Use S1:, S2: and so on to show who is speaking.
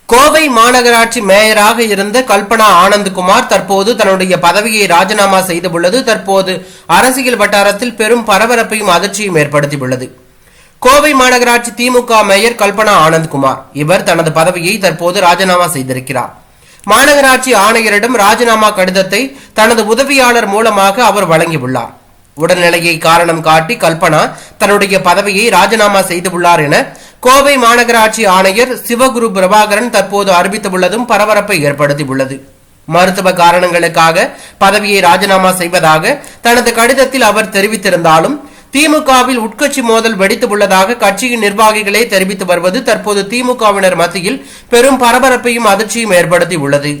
S1: கோவை மாநகராட்சி மேயராக இருந்த கல்பனா ஆனந்த்குமார் தற்போது தன்னுடைய பதவியை ராஜினாமா செய்துள்ளது தற்போது அரசியல் வட்டாரத்தில் பெரும் பரபரப்பையும் அதிர்ச்சியும் ஏற்படுத்தியுள்ளது. கோவை மாநகராட்சி திமுக மேயர் கல்பனா ஆனந்த்குமார் இவர் தனது பதவியை தற்போது ராஜினாமா செய்திருக்கிறார். மாநகராட்சி ஆணையரிடம் ராஜினாமா கடிதத்தை தனது உதவியாளர் மூலமாக அவர் வழங்கியுள்ளார். உடல்நிலையை காரணம் காட்டி கல்பனா தன்னுடைய பதவியை ராஜினாமா செய்துள்ளார் என கோவை மாநகராட்சி ஆணையர் சிவகுரு பிரபாகரன் தற்போது அறிவித்துள்ளதும் பரபரப்பை ஏற்படுத்தியுள்ளது. மருத்துவ காரணங்களுக்காக பதவியை ராஜினாமா செய்வதாக தனது கடிதத்தில் அவர் தெரிவித்திருந்தாலும் திமுகவில் உட்கட்சி மோதல் வெடித்துள்ளதாக கட்சியின் நிர்வாகிகளே தெரிவித்து வருவது தற்போது திமுகவினர் மத்தியில் பெரும் பரபரப்பையும் அதிர்ச்சியும் ஏற்படுத்தி உள்ளது.